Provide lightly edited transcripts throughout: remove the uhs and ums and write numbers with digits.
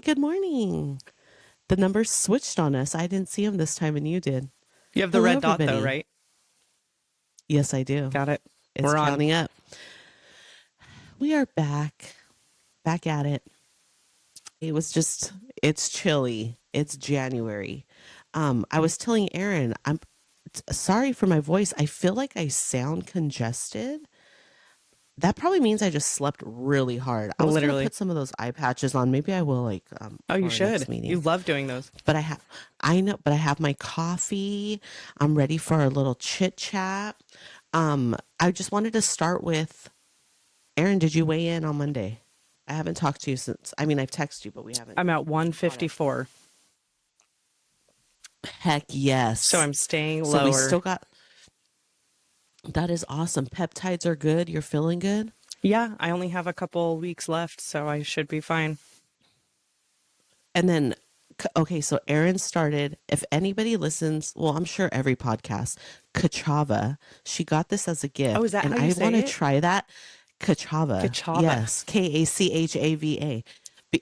good morning. The numbers switched on us. I didn't see them this time and you did. You have the Hello, red dot though, everybody. right? Yes, I do. Got it. It's We're on. counting up. We are back at it. It's chilly. It's January. I was telling Aaron, I'm sorry for my voice. I feel like I sound congested. That probably means I just slept really hard. I was gonna Literally. put some of those eye patches on. Maybe I will Oh, you for our next should. You meeting. love doing those. But I know, but I have my coffee. I'm ready for our little chit chat. I just wanted to start with Aaron. Did you weigh in on Monday? I haven't talked to you since. I mean, I've texted you, but we haven't I'm at caught up. 154, Heck so yes. I'm staying So we lower. still got. That is awesome. Peptides are good. You're feeling good. Yeah, I only have a couple weeks left, so I should be fine. And then, okay, so Erin started, if anybody listens, well, I'm sure every podcast, Kachava, she got this as a Oh, gift, is that and how you I say want to it? try that. Kachava, Kachava. yes, Kachava.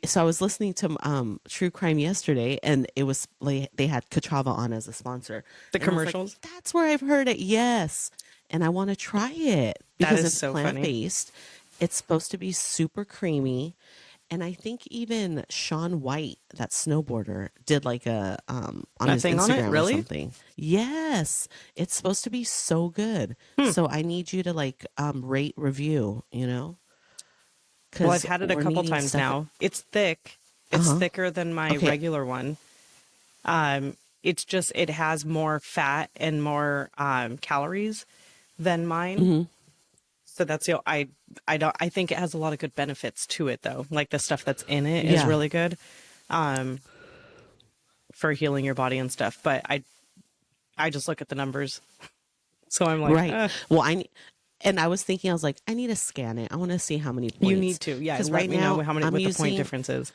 So I was listening to True Crime yesterday, and it was like they had Kachava on as a sponsor, The and I was like, commercials. that's where I've heard it, yes, and I want to try it That because is it's so plant funny. based. It's supposed to be super creamy, and I think even Sean White, that snowboarder, did like a on A his thing on it? Instagram or Really? something. Yes, it's supposed to be so good. Hmm. So I need you to like rate review, Well, I've because had it a we're couple needing times stuff. now. It's thick. It's Uh-huh. thicker than my Okay. regular one. It's just it has more fat and more calories than mine. Hmm. So that's I don't I think it has a lot of good benefits to it though. Like the stuff that's in it is Yeah. really good um for healing your body and stuff. But I just look at the numbers. So I'm like, Right. Well, and I was thinking, I was like, I need to scan it. I want to see how many you points. need to. Yeah, Because let right me know now how many I'm what the point using difference is.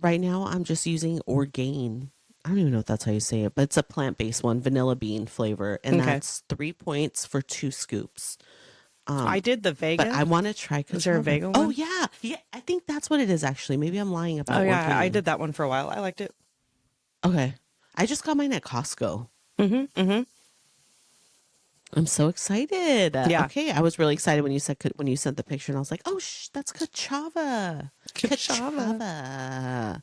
Right now, I'm just using Orgain. I don't even know if that's how you say it, but it's a plant-based one, vanilla bean flavor, and Okay. that's 3 points for 2 scoops. I Um, did the but Vega. I want to try Is there a Kachava. Vega Oh one? yeah, yeah. I think that's what it is actually. Maybe I'm lying Oh about yeah, I Orgain. did that one for a while. I liked it. Okay, I just got mine at Costco. Mm-hmm. I'm so excited. Yeah. Okay, I was really excited when when you sent the picture, and I was like, "Oh, that's Kachava, Kachava.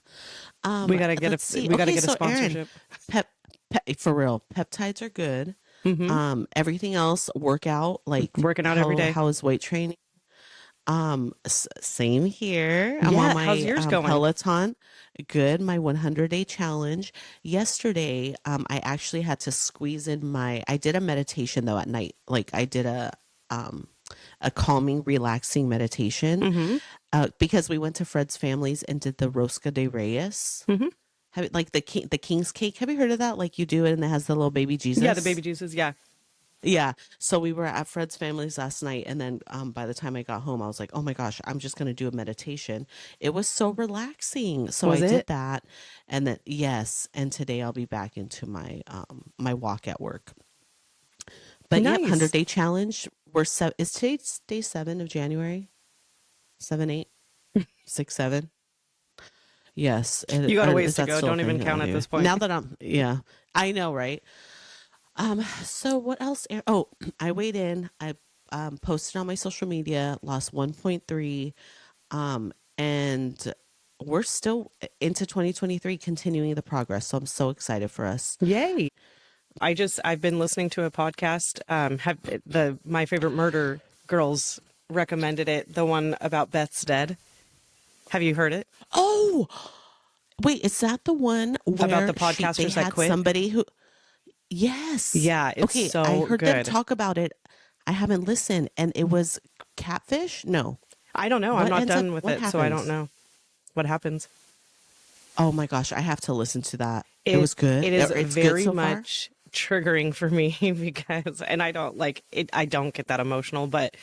Kachava." Let's see. We gotta Okay, get a so Aaron, sponsorship. for real, peptides are good. Mm-hmm. Everything else, workout, like Working out every day. how is weight training? Same here. I'm on Yeah, how's my yours going? Peloton. Good, my 100-day challenge. Yesterday, I actually had to squeeze in I did a meditation though at night. Like I did um a calming, relaxing meditation. Mm-hmm. Because we went to Fred's family's and did the Rosca de Reyes. Mm-hmm. Like the king's cake. Have you heard of that? Like you do it and it has the little baby Yeah, the baby Jesus. juices. Yeah. Yeah. So we were at Fred's family's last night, and then by the time I got home, I was like, "Oh my gosh, I'm just gonna do a meditation." It was so relaxing. So Was I did it? that, and then yes, and today I'll be back into my walk at work. But yep, hundred Nice. day challenge. Is today day 7 of January? 7, 8, 6, 7. Yes. You got Or a ways is to that go. still a Don't thing? even I don't count at know. this point. Now that yeah, I know, right? So what else? Oh, I weighed in. I posted on my social media, lost 1.3, and we're still into 2023, continuing the progress. So I'm so excited for us. Yay. I've been listening to a podcast. Have the My Favorite Murder girls recommended it, the one about Beth's dead. Have you heard it? Oh, wait, is that the one About the where they podcasters that had quit? somebody who? Yes. Yeah, it's Okay, I so heard them good. talk about it. I haven't listened, and it was catfish. No, I don't know. I'm not done with What it, so I don't happens? know what happens. Oh my gosh, I have to listen to that. It It was good. it is It's good very so far. much triggering for me because and I don't like it I don't get that emotional, but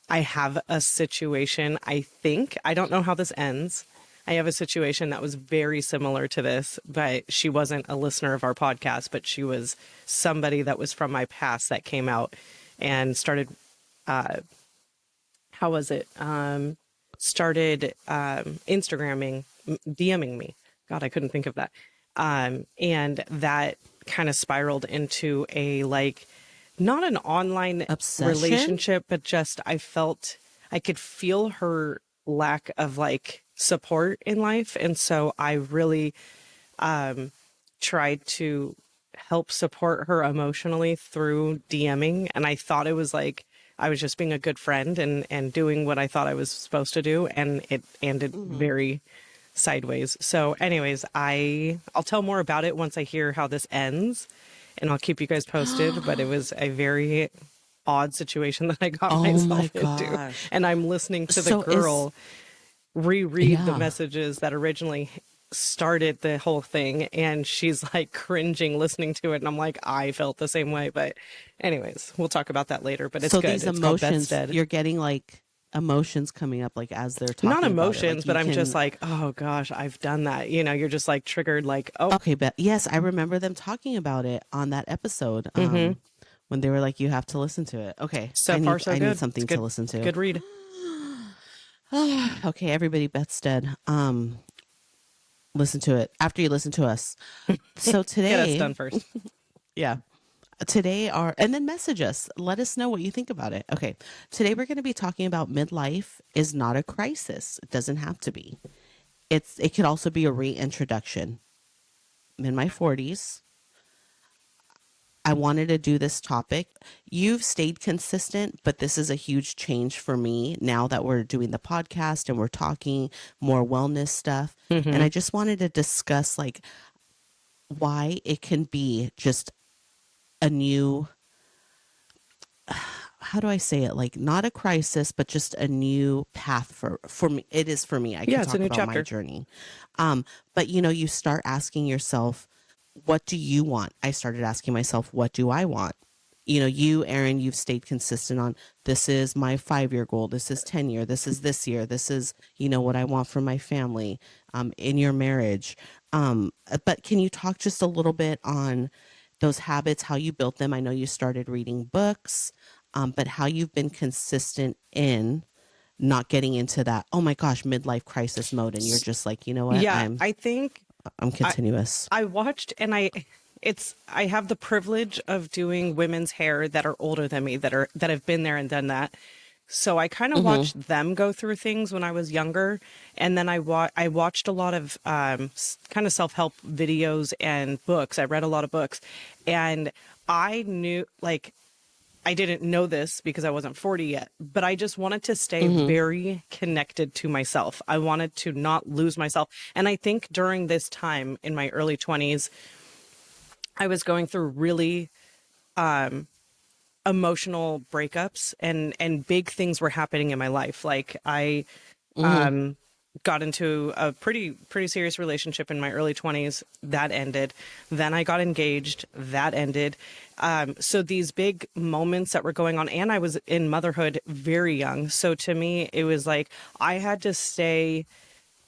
I have a situation, I think. I don't know how this ends. I have a situation that was very similar to this, but she wasn't a listener of our podcast, but she was somebody that was from my past that came out and started how was it? Started Instagramming DMing me. God, I couldn't think of that. And that kind of spiraled into a like, not an online Obsession? relationship, but just I could feel her lack of like support in life. And so I really tried to help support her emotionally through DMing. And I thought it was like I was just being a good friend and doing what I thought I was supposed to do. And it ended Mm-hmm. very sideways. So anyways, I'll tell more about it once I hear how this ends and I'll keep you guys posted. But it was a very odd situation that I got Oh my myself into. gosh. And I'm listening to the So is, girl reread the yeah. messages that originally started the whole thing, and she's like cringing listening to it, and I'm like, I felt the same way. But anyways, we'll talk about that later. But it's So good. these It's called emotions, Bedstead. you're getting like emotions coming up like as they're Not talking about it. emotions, Like but you I'm just can, like, oh gosh, I've done that. You're just like triggered, like, oh. okay, but yes, I remember them talking about it on that episode. Mm-hmm. When they were like, you have to listen to it. Okay. So far so I need good. It's something to good. listen to. Good read. Okay, everybody, Bethstead. Listen to it after you listen to us. So Get us today, done first. yeah. Today are and then message us. Let us know what you think about it. Okay. Today we're going to be talking about midlife is not a crisis. It doesn't have to be. It could also be a reintroduction. I'm in my 40s. I wanted to do this topic. You've stayed consistent, but this is a huge change for me now that we're doing the podcast and we're talking more wellness stuff. And Mm-hmm. I just wanted to discuss like why it can be just a new, how do I say it? Like not a crisis, but just a new path for me. It is for me. I can Yeah, it's a talk new about my chapter. journey. But you start asking yourself, what do you want? I started asking myself, what do I want? You, Aaron, you've stayed consistent on this is my 5 year goal. This is 10 year. This is this year. This is, what I want for my family, in your marriage. But can you talk just a little bit on those habits, how you built them? I know you started reading books, but how you've been consistent in not getting into that, oh my gosh, midlife crisis mode. And you're just like, you know what? Yeah, I'm, I think I'm I continuous. I watched and I have the privilege of doing women's hair that are older than me that have been there and done that. So I kind of Mm-hmm. watched them go through things when I was younger, and then I watched a lot of kind of self-help videos and books. I read a lot of books, and I knew like I didn't know this because I wasn't 40 yet, but I just wanted to stay Mm-hmm. very connected to myself. I wanted to not lose myself. And I think during this time in my early 20s, I was going through really emotional breakups and big things were happening in my life. Like I Mm-hmm. got into a pretty serious relationship in my early 20s that ended, then I got engaged, that ended. So these big moments that were going on, and I was in motherhood very young, so to me it was like I had to stay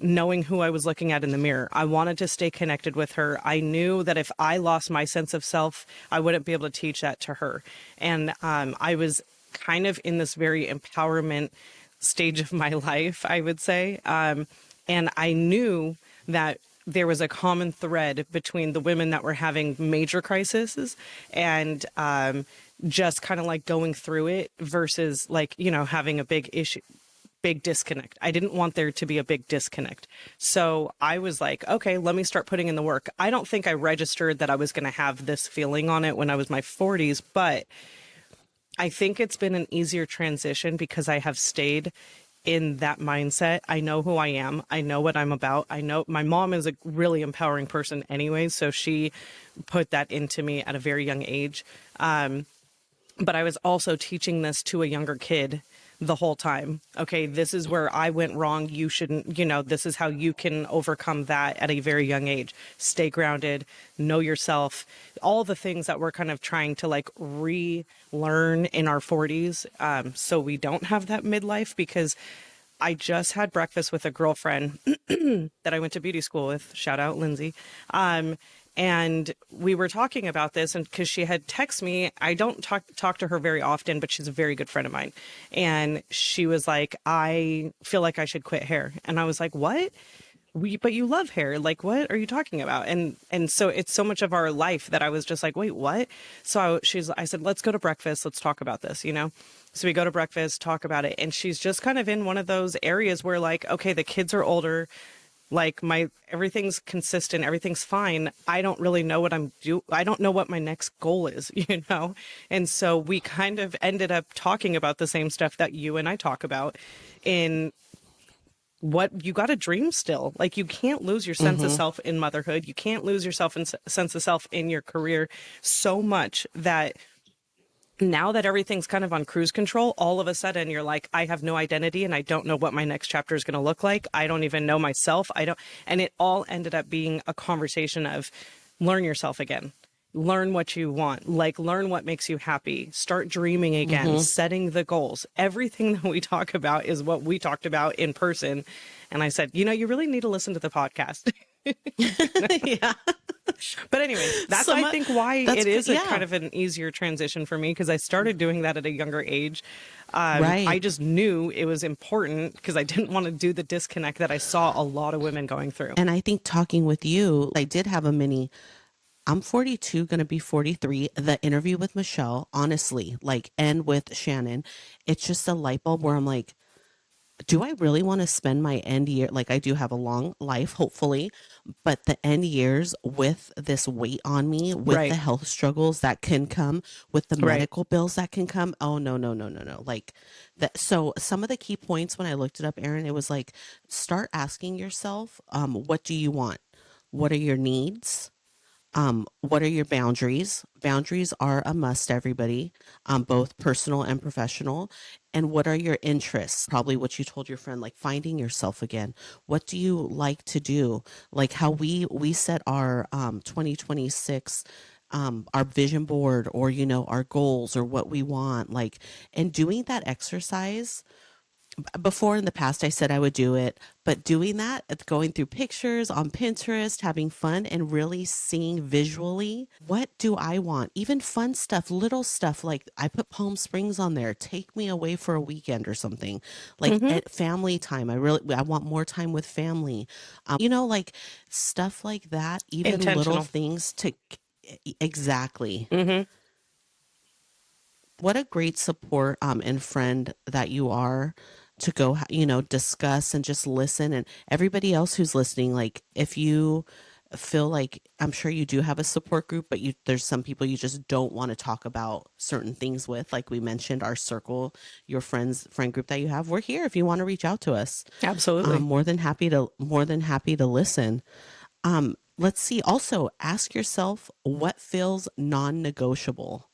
knowing who I was looking at in the mirror. I wanted to stay connected with her. I knew that if I lost my sense of self, I wouldn't be able to teach that to her. And I was kind of in this very empowerment stage of my life, I would say. And I knew that there was a common thread between the women that were having major crises and just kind of like going through it versus like, having a big disconnect. I didn't want there to be a big disconnect. So I was like, okay, let me start putting in the work. I don't think I registered that I was going to have this feeling on it when I was my 40s, but I think it's been an easier transition because I have stayed in that mindset. I know who I am. I know what I'm about. I know my mom is a really empowering person anyway, so she put that into me at a very young age. But I was also teaching this to a younger kid the whole time. Okay, this is where I went wrong. You shouldn't, this is how you can overcome that at a very young age. Stay grounded, know yourself, all the things that we're kind of trying to like relearn in our 40s. So we don't have that midlife because I just had breakfast with a girlfriend that I went to beauty school with. Shout out, Lindsay. And we were talking about this, and because she had texted me, I don't talk to her very often, but she's a very good friend of mine. And she was like, I feel like I should quit hair. And I was like, what? but you love hair. Like, what are you talking about? And so it's so much of our life that I was just like, wait, what? So I said, let's go to breakfast. Let's talk about this, you know? So we go to breakfast, talk about it. And she's just kind of in one of those areas where like, okay, the kids are older. Like everything's consistent, everything's fine. I don't really know what I don't know what my next goal is, you know? And so we kind of ended up talking about the same stuff that you and I talk about in what you got to dream still. Like you can't lose your sense of Mm-hmm. self in motherhood. You can't lose yourself in sense of self in your career so much that now that everything's kind of on cruise control, all of a sudden you're like, I have no identity and I don't know what my next chapter is going to look like. I don't even know myself. I don't. And it all ended up being a conversation of learn yourself again, learn what you want, like learn what makes you happy, start dreaming again, Mm-hmm. setting the goals. Everything that we talk about is what we talked about in person. And I said, you know, you really need to listen to the podcast. Yeah. But anyways, that's Some I think why that's it good. is a Yeah. kind of an easier transition for me because I started doing that at a younger age. I Right. just knew it was important because I didn't want to do the disconnect that I saw a lot of women going through. And I think talking with you, I did have a mini. I'm 42, going to be 43. The interview with Michelle, honestly, like, and with Shannon, it's just a light bulb where I'm like, do I really want to spend my end year? Like, I do have a long life, hopefully, but the end years with this weight on me, with the Right, health struggles that can come, with the right. medical bills that can come. Oh, no, no, no, no, no. Like, that. So, some of the key points when I looked it up, Erin, it was like, start asking yourself, what do you want? What are your needs? What are your boundaries? Boundaries are a must, everybody, both personal and professional. And what are your interests? Probably what you told your friend, like finding yourself again. What do you like to do? Like how we set our 2026 our vision board, or our goals, or what we want, like, and doing that exercise. Before, in the past, I said I would do it, but doing that, going through pictures on Pinterest, having fun, and really seeing visually, what do I want? Even fun stuff, little stuff, like I put Palm Springs on there, take me away for a weekend or something, like Hmm. at family time. I want more time with family. Like stuff like that, even little Intentional. things to exactly. Hmm. What a great support and friend that you are, to go discuss and just listen. And everybody else who's listening, like, if you feel like, I'm sure you do have a support group, but there's some people you just don't want to talk about certain things with, like we mentioned, our circle, your friend group that you have. We're here if you want to reach out to us. Absolutely. More than happy to listen. Let's see, also ask yourself what feels non-negotiable.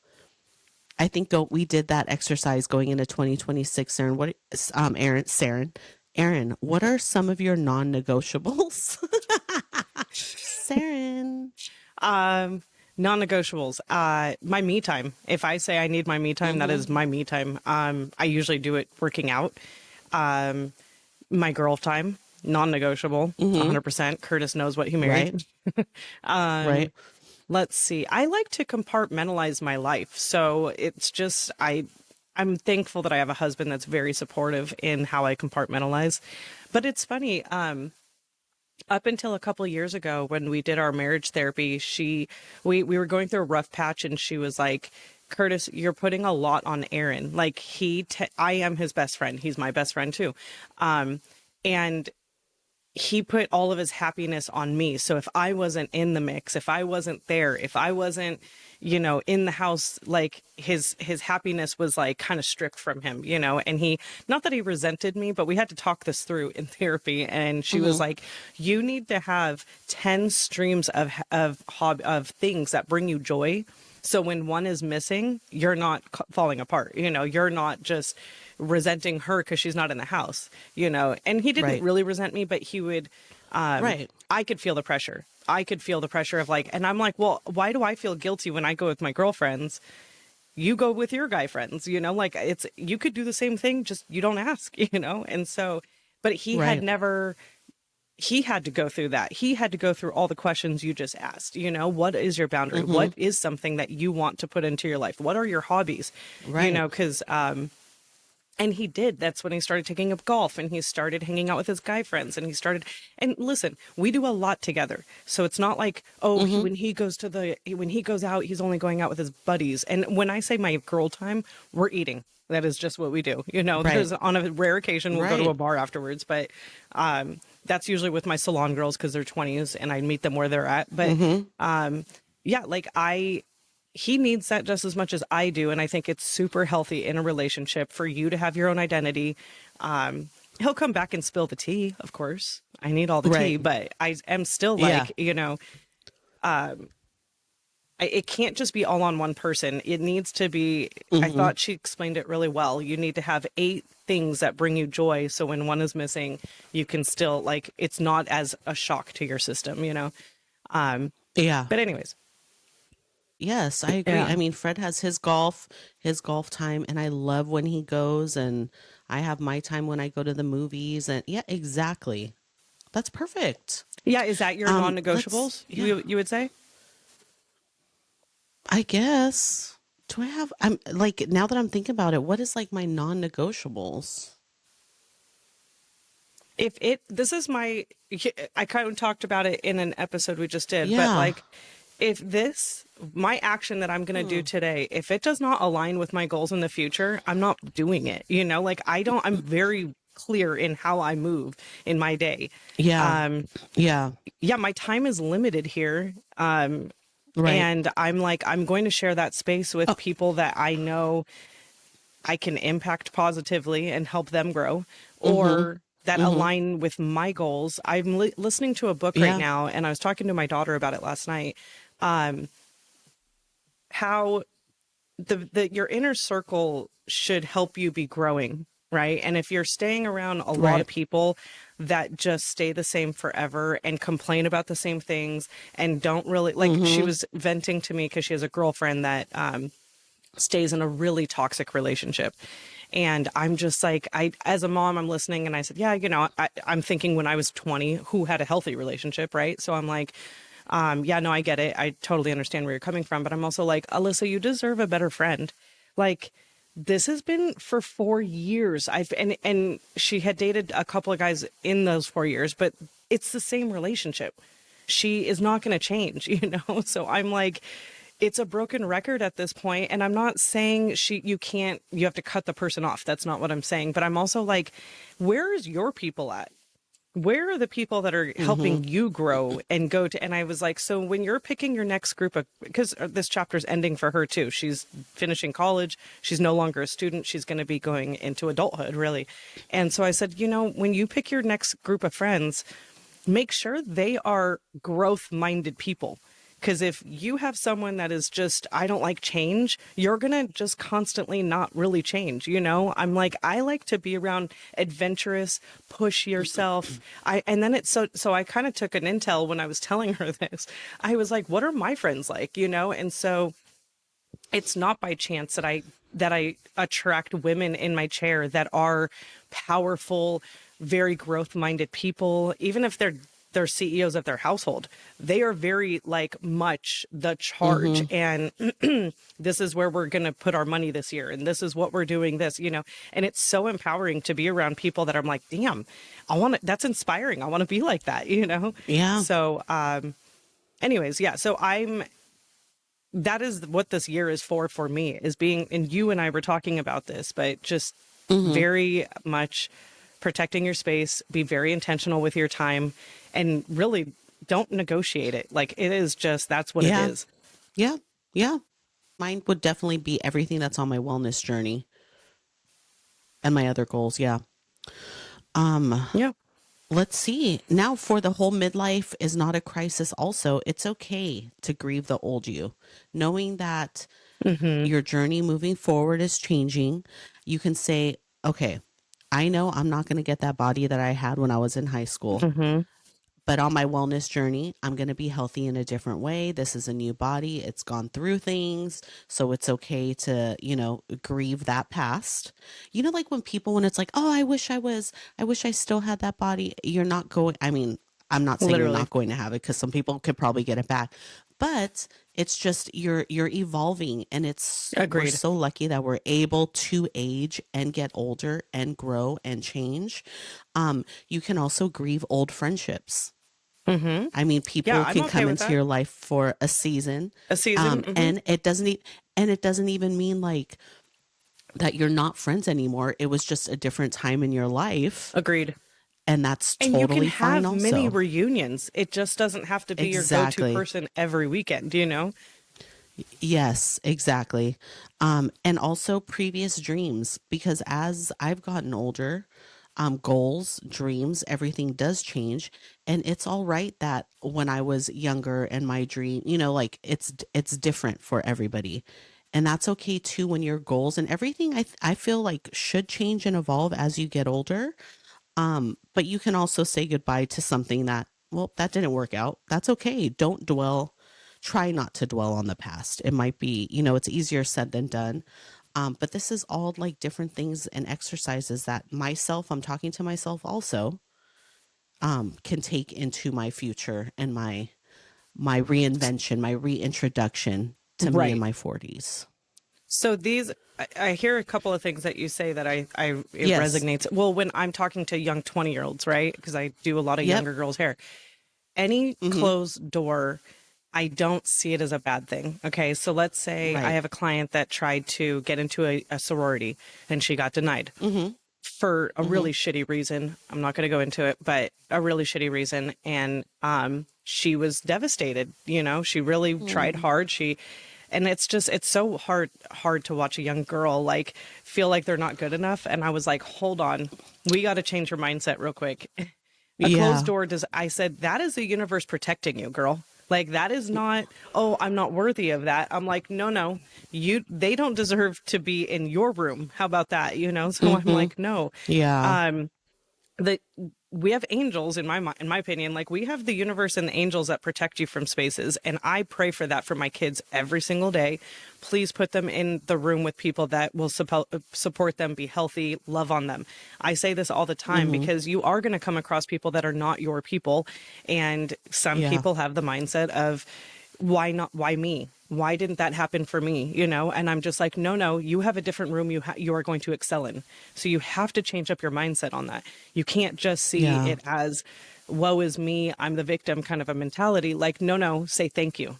I think we did that exercise going into 2026. Aaron, Aaron, what are some of your non-negotiables? Saren. Um, Non-negotiables. My me time. If I say I need my me time, that Mm-hmm. is my me time. I usually do it working out. Um, my girl time, non-negotiable, Mm-hmm. 100%. Curtis knows what he married. Right. Um, Right. let's see. I like to compartmentalize my life. So it's just I'm thankful that I have a husband that's very supportive in how I compartmentalize. But it's funny, up until a couple of years ago when we did our marriage therapy, we were going through a rough patch and she was like, Curtis, you're putting a lot on Aaron. Like I am his best friend. He's my best friend too. And he put all of his happiness on me. So if I wasn't in the mix, if I wasn't there, if I wasn't, in the house, like his happiness was like kind of stripped from him, and he, not that he resented me, but we had to talk this through in therapy. And she was Mm-hmm. like, you need to have 10 streams of things that bring you joy. So when one is missing, you're not falling apart. You're not just resenting her because she's not in the house. And he didn't Right. really resent me, but he would. Right. I could feel the pressure. I could feel the pressure of like, and I'm like, well, why do I feel guilty when I go with my girlfriends? You go with your guy friends, like you could do the same thing, just you don't ask, And so, but Right. he had to go through that. He had to go through all the questions you just asked. What is your boundary? Mm-hmm. What is something that you want to put into your life? What are your hobbies? Right. Because And he did. That's when he started taking up golf and he started hanging out with his guy friends and he started, and listen, we do a lot together. So it's not like, oh, Mm-hmm. when he goes out, he's only going out with his buddies. And when I say my girl time, we're eating. That is just what we do. You know, Right. there's on a rare occasion we'll go to a Right. bar afterwards, but that's usually with my salon girls because they're 20s and I meet them where they're at. But Mm-hmm. yeah, he needs that just as much as I do. And I think it's super healthy in a relationship for you to have your own identity. He'll come back and spill the tea, of course. I need all the tea, Right. but I am still Yeah. like, you know, it can't just be all on one person. It needs to be, I Mm-hmm. thought she explained it really well. You need to have 8 things that bring you joy. So when one is missing, you can still, like, it's not as a shock to your system, you know? Yeah. But, anyways, Yes, I agree. yeah. I mean, Fred has his golf time, and I love when he goes, and I have my time when I go to the movies, and yeah, exactly. That's perfect. Yeah. Is that your non Let's, negotiables, yeah, you would say? I guess. Do I have, I'm like, now that I'm thinking about it, what is like my non-negotiables? If it this is my I kind of talked about it in an episode we just did, but Yeah. like if this my action that I'm going to do Hmm. today, if it does not align with my goals in the future, I'm not doing it. You know, like I'm very clear in how I move in my day. Yeah. Um Yeah. yeah, my time is limited here. Right. And I'm like I'm going to share that space with Oh, people that I know I can impact positively and help them grow, mm-hmm. or that Mm-hmm. align with my goals. I'm listening to a book right Yeah. now, and I was talking to my daughter about it last night. Um, how the your inner circle should help you be growing, right? And if you're staying around a lot of Right. people that just stay the same forever and complain about the same things and don't really like, she Mm-hmm. was venting to me because she has a girlfriend that stays in a really toxic relationship. And I'm just like, as a mom, I'm listening and I said, yeah, you know, I'm thinking when I was 20, who had a healthy relationship, right? So I'm like, yeah, no, I get it. I totally understand where you're coming from. But I'm also like, Alyssa, you deserve a better friend. Like, this has been for 4 years. And she had dated a couple of guys in those 4 years, but it's the same relationship. She is not going to change, you know? So I'm like, it's a broken record at this point. And I'm not saying you have to cut the person off. That's not what I'm saying. But I'm also like, where is your people at? Where are the people that are Mm-hmm. helping you grow and go to? And I was like, so when you're picking your next group of, because this chapter's ending for her too. She's finishing college. She's no longer a student. She's going to be going into adulthood, really. And so I said, you know, when you pick your next group of friends, make sure they are growth minded people. Because if you have someone that is just, I don't like change, you're going to just constantly not really change. You know, I'm like, I like to be around adventurous, push yourself. And then so I kind of took an intel when I was telling her this. I was like, what are my friends like? You know, and so it's not by chance that I attract women in my chair that are powerful, very growth minded people, even if they're CEOs of their household. They are very like much the charge, Mm-hmm. and this is where we're going to put our money this year and this is what we're doing this, you know. And it's so empowering to be around people that I'm like, damn, that's inspiring. I want to be like that, you know. Yeah. So anyways, yeah, so that is what this year is for me, is being, and you and I were talking about this, but just Mm-hmm. very much protecting your space, be very intentional with your time, and really don't negotiate it. Like, it is just, that's what it Yeah. is. Yeah. Yeah. Mine would definitely be everything that's on my wellness journey and my other goals. Yeah. Um, Yeah. let's see. Now for the whole midlife is not a crisis also. It's okay to grieve the old you. Knowing that Mm-hmm. your journey moving forward is changing, you can say, okay, I know I'm not going to get that body that I had when I was in high school. Mm-hmm. But on my wellness journey, I'm going to be healthy in a different way. This is a new body. It's gone through things. So it's okay to, grieve that past. Like when people, when it's like, oh, I wish I still had that body. You're not going, I mean, I'm not saying you're Literally. not going to have it because some people could probably get it back. But it's just you're evolving, and it's we're Agreed. so lucky that we're able to age and get older and grow and change. You can also grieve old friendships. Mm-hmm. I mean, Yeah, people I'm can okay come with into that. your life for a season, A season. Mm-hmm. and it doesn't even mean like that you're not friends anymore. It was just a different time in your life, Agreed. and that's And you can totally fine have mini also. reunions. It just doesn't have to be your go-to Exactly. person every weekend, you know? Yes, exactly. And also previous dreams, because as I've gotten older, goals, dreams, everything does change. And it's all right that when I was younger and my dream, like it's different for everybody. And that's okay too when your goals and everything I feel like should change and evolve as you get older. But you can also say goodbye to something that, well, that didn't work out. That's okay. Don't dwell, try not to dwell on the past. It might be, it's easier said than done. But this is all like different things and exercises that I'm talking to myself also, can take into my future and my reinvention, my reintroduction to me in Right. my 40s. So I hear a couple of things that you say that it Yes. resonates. Well, when I'm talking to young 20-year-olds, right? Because I do a lot of Yep. younger girls' hair. Any Mm-hmm. closed door, I don't see it as a bad thing. Okay. So let's say I Right. have a client that tried to get into a sorority and she got denied Mm-hmm. for a Mm-hmm. really shitty reason. I'm not going to go into it, but a really shitty reason. And she was devastated. You know, she really tried Mm. hard. And it's so hard to watch a young girl like feel like they're not good enough. And I was like, hold on, we got to change your mindset real quick. A closed Yeah. door does, I said, that is the universe protecting you, girl. Like that is not, oh, I'm not worthy of that. I'm like, no, they don't deserve to be in your room. How about that? You know? So I'm Mm-hmm. like, no. Yeah. Um, the we have angels in my opinion, like we have the universe and the angels that protect you from spaces, and I pray for that for my kids every single day. Please put them in the room with people that will support them, be healthy, love on them. I say this all the time Mm-hmm. because you are going to come across people that are not your people, and some Yeah. people have the mindset of why not, why me, why didn't that happen for me, you know? And I'm just like, no, you have a different room you are going to excel in, so you have to change up your mindset on that. You can't just see Yeah. it as woe is me, I'm the victim kind of a mentality. Like, no, say thank you.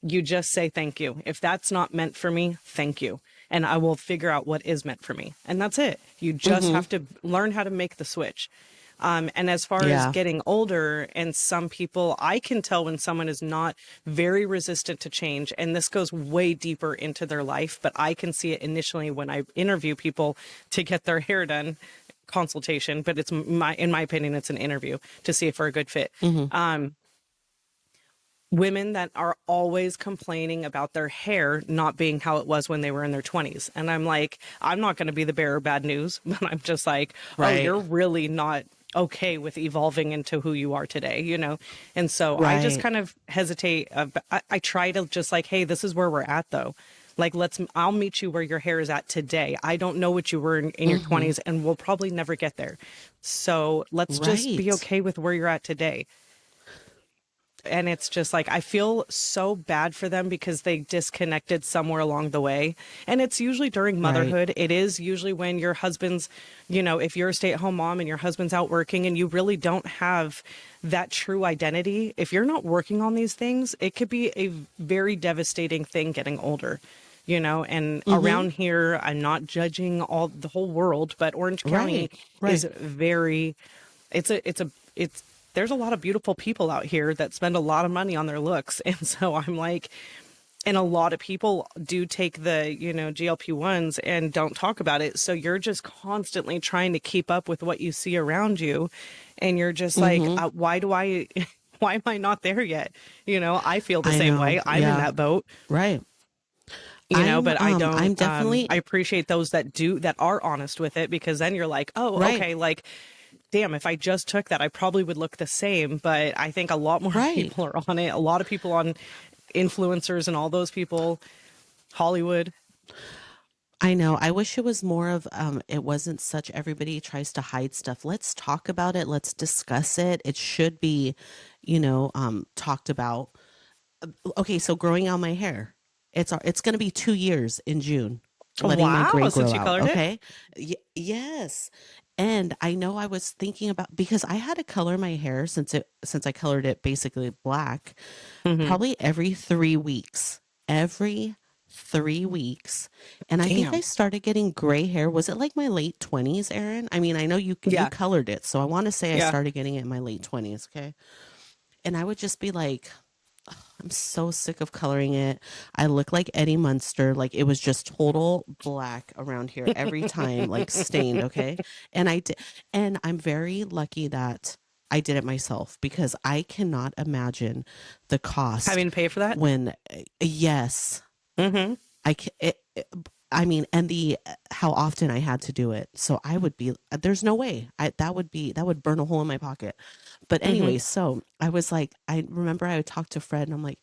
You just say thank you. If that's not meant for me, thank you, and I will figure out what is meant for me, and that's it. You just Mm-hmm. have to learn how to make the switch. And as far as Yeah. getting older, and some people, I can tell when someone is not very resistant to change. And this goes way deeper into their life, but I can see it initially when I interview people to get their hair done, consultation, but in my opinion, it's an interview to see if we're a good fit. Mm-hmm. Women that are always complaining about their hair not being how it was when they were in their 20s. And I'm like, I'm not going to be the bearer of bad news, but I'm just like, oh, Right. you're really not okay with evolving into who you are today, you know? And so I just Right. kind of hesitate. I try to just like, hey, this is where we're at though. Like, I'll meet you where your hair is at today. I don't know what you were in your Mm-hmm. 20s, and we'll probably never get there. So let's just be Right. okay with where you're at today. And it's just like I feel so bad for them because they disconnected somewhere along the way. And it's usually during Right. motherhood. It is usually when your husband's, you know, if you're a stay-at-home mom and your husband's out working and you really don't have that true identity, if you're not working on these things, it could be a very devastating thing getting older. You know, and Mm-hmm. around here, I'm not judging the whole world, but Orange County Right. is Right. very, it's there's a lot of beautiful people out here that spend a lot of money on their looks. And so I'm like, and a lot of people do take the, you know, GLP-1s and don't talk about it. So you're just constantly trying to keep up with what you see around you. And you're just like, Mm-hmm. why do I, why am I not there yet? You know, I feel the I same know. way. I'm in Yeah. that boat, Right. you know, but I don't, I'm definitely I appreciate those that are honest with it, because then you're like, oh, right. okay, like, damn, if I just took that, I probably would look the same. But I think a lot more Right. people are on it. A lot of people on influencers and all those people, Hollywood. I know. I wish it was more of it wasn't such everybody tries to hide stuff. Let's talk about it. Let's discuss it. It should be, talked about. Okay, so growing out my hair. It's going to be 2 years in June, letting my Wow, gray grow since you out. colored it. Okay, yes, and I know I was thinking about because I had to color my hair since I colored it basically black, Hmm. probably every 3 weeks, and I think I Damn. started getting gray hair. Was it like my late 20s, Erin? I mean, I know you Yeah. colored it, so I want to say I Yeah. started getting it in my late 20s. Okay, and I would just be like, I'm so sick of coloring it. I look like Eddie Munster. Like it was just total black around here every time, like stained. Okay. And I did, and I'm very lucky that I did it myself because I cannot imagine the cost Having to pay for that. when, yes, Hmm. I can, I mean, and the how often I had to do it. So I would be, there's no way that would burn a hole in my pocket. But Hmm. anyway, so I was like, I remember I would talk to Fred and I'm like,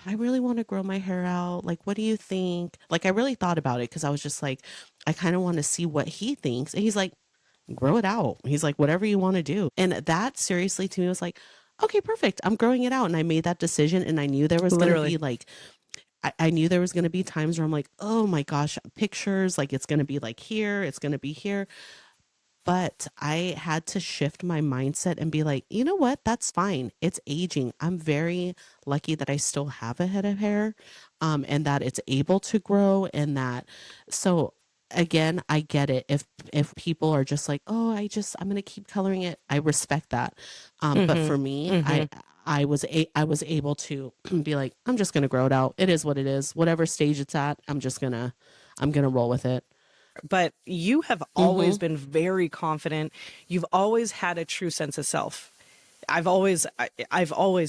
I really want to grow my hair out. Like, what do you think? Like, I really thought about it because I was just like, I kind of want to see what he thinks. And he's like, grow it out. He's like, whatever you want to do. And that seriously to me was like, okay, perfect. I'm growing it out. And I made that decision. And I knew there was going to Literally. be like, I knew there was going to be times where I'm like, oh my gosh, pictures, like it's going to be like here, it's going to be here. But I had to shift my mindset and be like, you know what? That's fine. It's aging. I'm very lucky that I still have a head of hair, and that it's able to grow. And that, so again, I get it. If people are just like, oh, I'm gonna keep coloring it. I respect that. But Hmm. for me, Hmm. I was able to be like, I'm just gonna grow it out. It is what it is. Whatever stage it's at, I'm gonna roll with it. But you have Mm-hmm. always been very confident. You've always had a true sense of self. I've always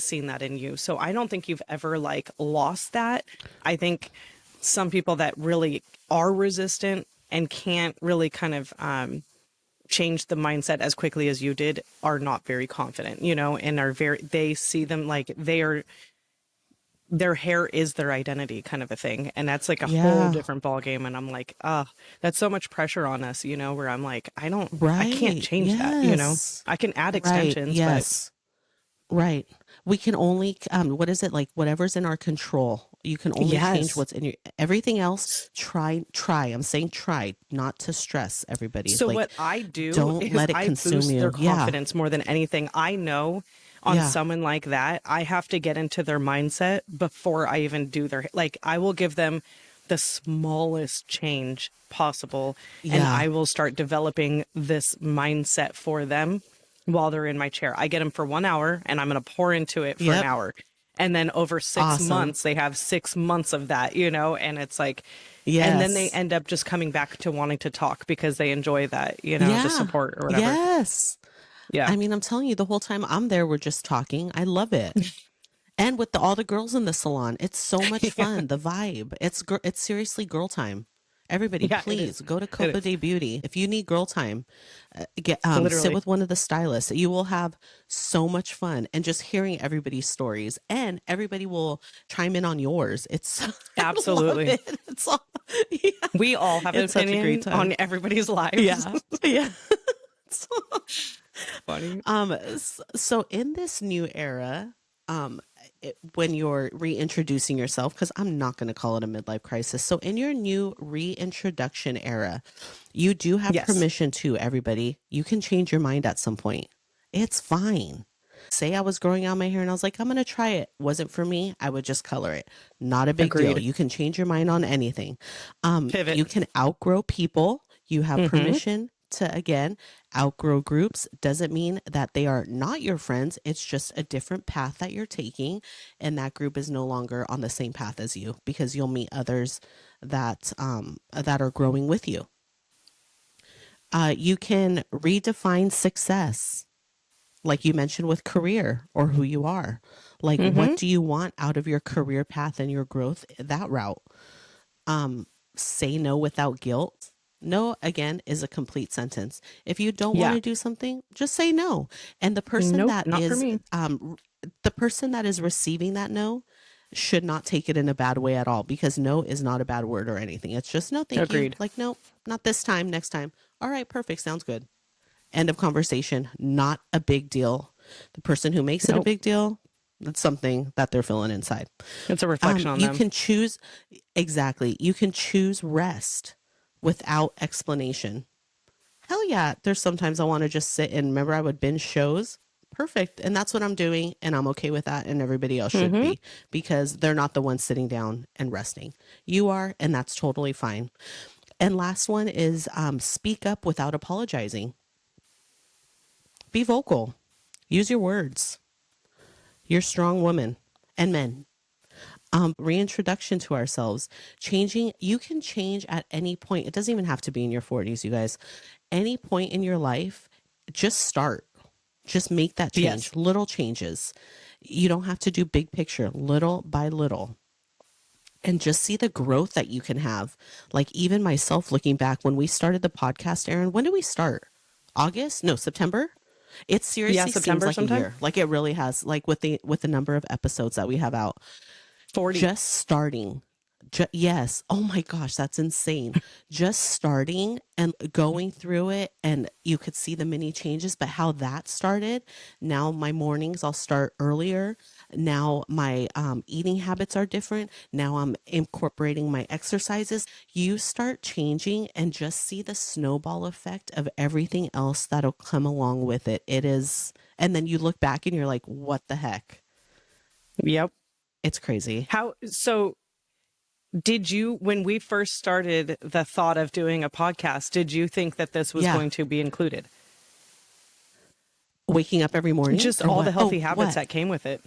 seen that in you. So I don't think you've ever like lost that. I think some people that really are resistant and can't really kind of change the mindset as quickly as you did are not very confident, and are very, they see them like they are, their hair is their identity kind of a thing. And that's like a whole Yeah. different ball game. And I'm like, that's so much pressure on us, where I'm like, I can't Right. change that, Yes. I can add Right. extensions, but Yes. Right. We can only what is it, like whatever's in our control. You can only change yes. what's in your everything else. Try. I'm saying try, not to stress everybody. So Like what I do don't is let it I consume boost their you. Yeah. confidence more than anything. I know on Yeah. someone like that, I have to get into their mindset before I even do their, like, I will give them the smallest change possible, and Yeah. I will start developing this mindset for them while they're in my chair. I get them for 1 hour and I'm going to pour into it for an Yep. hour. And then over six Awesome. months, they have 6 months of that, and it's like, and then they Yes. end up just coming back to wanting to talk because they enjoy that, the Yeah. support or whatever. Yes. Yeah. I mean, I'm telling you, the whole time I'm there, we're just talking. I love it. And with all the girls in the salon, it's so much Yeah. fun. The vibe. It's seriously girl time. Everybody, Yeah, it is. please go to It Copa is. de Beauty if you need girl time. Get sit Literally. with one of the stylists. You will have so much fun, and just hearing everybody's stories, and everybody will chime in on yours. It's I love Absolutely. it. It's all yeah, We all have an it's such a great opinion time. on everybody's lives. Yeah, yeah. Funny. So in this new era, when you're reintroducing yourself, because I'm not going to call it a midlife crisis. So in your new reintroduction era, you do have Yes. permission to everybody. You can change your mind at some point. It's fine. Say I was growing out my hair and I was like, I'm going to try it. Wasn't for me. I would just color it. Not a big deal. Agreed. You can change your mind on anything. Pivot. You can outgrow people. You have Hmm. permission to, again, outgrow groups. Doesn't mean that they are not your friends. It's just a different path that you're taking. And that group is no longer on the same path as you because you'll meet others that are growing with you. You can redefine success, like you mentioned with career or who you are. Like, what Hmm. do you want out of your career path and your growth that route? Say no without guilt. No, again, is a complete sentence. If you don't want Yeah. to do something, just say no. And Nope. Not for me. the person that is receiving that no should not take it in a bad way at all, because no is not a bad word or anything. It's just no, thank you. Agreed. Like, no, not this time, next time. All right, perfect. Sounds good. End of conversation. Not a big deal. The person who makes it a Nope. big deal, That's something that they're feeling inside. It's a reflection on You them. can choose, exactly. You can choose rest without explanation. Hell yeah. There's sometimes I want to just sit and remember I would binge shows. Perfect. And that's what I'm doing. And I'm okay with that. And everybody else should Mm-hmm. be because they're not the ones sitting down and resting. You are, and that's totally fine. And last one is speak up without apologizing. Be vocal. Use your words. You're a strong woman and men. Reintroduction to ourselves. Changing, you can change at any point. It doesn't even have to be in your 40s, you guys. Any point in your life, just start. Just make that Yes. change. Little changes. You don't have to do big picture, little by little. And just see the growth that you can have. Like even myself looking back when we started the podcast, Erin, when did we start? August? No, September? It Yeah, seriously seems September like a sometime. year. Like it really has, like with the number of episodes that we have out. 40. Just starting. Yes. Oh my gosh, that's insane. Just starting and going through it, and you could see the mini changes, but how that started. Now, my mornings, I'll start earlier. Now, my eating habits are different. Now, I'm incorporating my exercises. You start changing and just see the snowball effect of everything else that'll come along with it. It is, and then you look back and you're like, what the heck? Yep. It's crazy. How so did you, when we first started the thought of doing a podcast, did you think that this was Yeah. going to be included? Waking up every morning Just or all the what? healthy Oh, habits what? that came with it.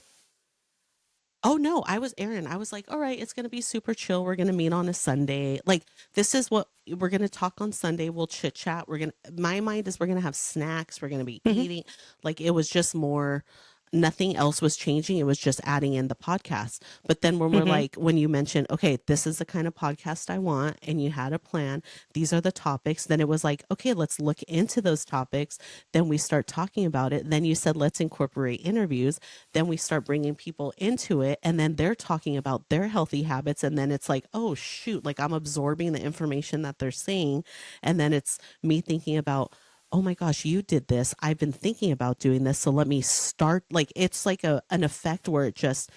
Oh no, I was Aaron. I was like, all right, it's going to be super chill. We're going to meet on a Sunday. Like, this is what we're going to talk on Sunday. We'll chit chat. We're going to, my mind is we're going to have snacks. We're going to be Hmm. eating. Like, it was just more, nothing else was changing. It was just adding in the podcast. But then when we're Hmm. like, when you mentioned, okay, this is the kind of podcast I want, and you had a plan, these are the topics, then it was like, okay, let's look into those topics. Then we start talking about it. Then you said, let's incorporate interviews. Then we start bringing people into it, and then they're talking about their healthy habits. And then it's like, oh, shoot, like I'm absorbing the information that they're saying. And then it's me thinking about, oh my gosh, you did this. I've been thinking about doing this. So let me start. Like it's like an effect where it just,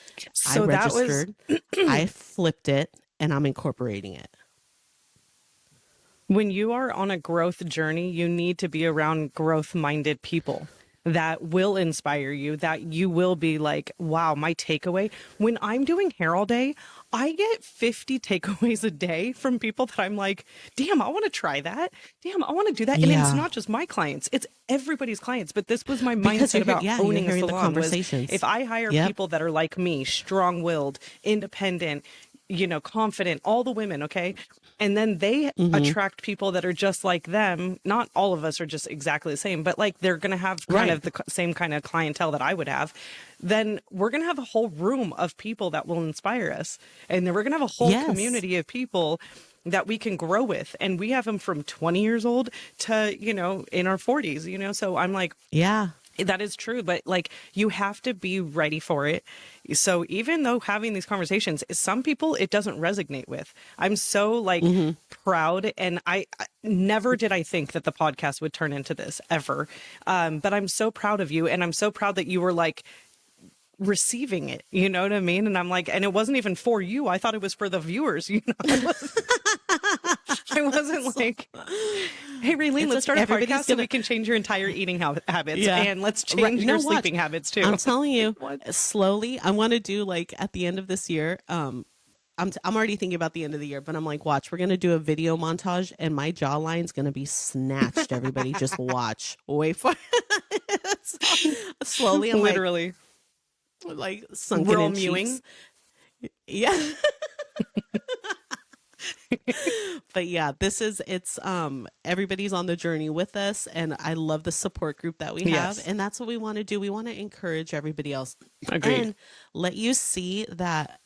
I So that was registered, I flipped it, and I'm incorporating it. when you are on a growth journey, you need to be around growth minded people that will inspire you, that you will be like, wow, my takeaway. When I'm doing hair all day, I get 50 takeaways a day from people that I'm like, damn, I want to try that. Damn, I want to do that. And it's Yeah. not just my clients, it's everybody's clients. But this was my Because mindset you're here. about Yeah. You're owning a hearing the salon was conversations. if I hire Yep. people that are like me, strong willed, independent, confident, all the women, okay? And then they Mm-hmm. attract people that are just like them. Not all of us are just exactly the same, but like they're going to have kind Right. of the same kind of clientele that I would have. Then we're going to have a whole room of people that will inspire us. And then we're going to have a whole Yes. community of people that we can grow with. And we have them from 20 years old to, in our 40s, So I'm like, Yeah. that is true, but like you have to be ready for it. So even though having these conversations, some people it doesn't resonate with. I'm so like Mm-hmm. proud, and I never did I think that the podcast would turn into this ever. But I'm so proud of you, and I'm so proud that you were like receiving it. You know what I mean? And I'm like, and it wasn't even for you. I thought it was for the viewers. I wasn't like, hey, Raylene, It's let's like start a podcast everybody's so gonna. we can change your entire eating habits, Yeah. and let's Right. change No, your watch. sleeping habits too. I'm telling Like, you, what? slowly. I want to do like at the end of this year. I'm already thinking about the end of the year, but I'm like, watch, we're gonna do a video montage, and my jawline's gonna be snatched. Everybody, just watch. Wait for it. Slowly. I'm Literally, like sunken we're all in mewing. cheeks. Yeah. But yeah, this is it's everybody's on the journey with us, and I love the support group that we have, Yes, and that's what we want to do. We want to encourage everybody else agreed. and let you see that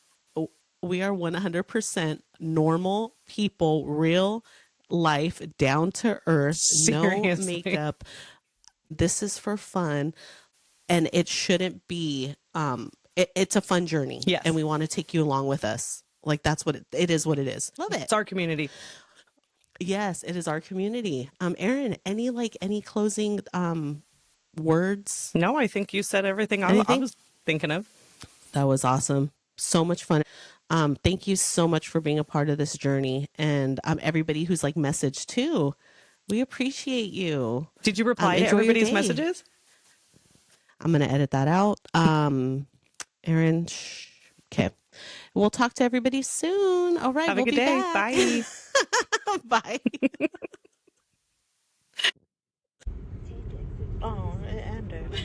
we are 100% normal people, real life, down to earth, no Seriously, makeup. This is for fun, and it shouldn't be it's a fun journey, and yes, we want to take you along with us. Like that's what it is, what it is. Love it. it's our community. Yes, it is our community. Erin, any closing words? No, I think you said everything I Anything? was thinking of. That was awesome. So much fun. Thank you so much for being a part of this journey, and everybody who's like messaged too. We appreciate you. Did you reply to Enjoy your everybody's day. messages? I'm gonna edit that out. Erin. Okay. We'll talk to everybody soon. All right, Have a we'll good be day. back. Bye. Bye. Oh, it ended.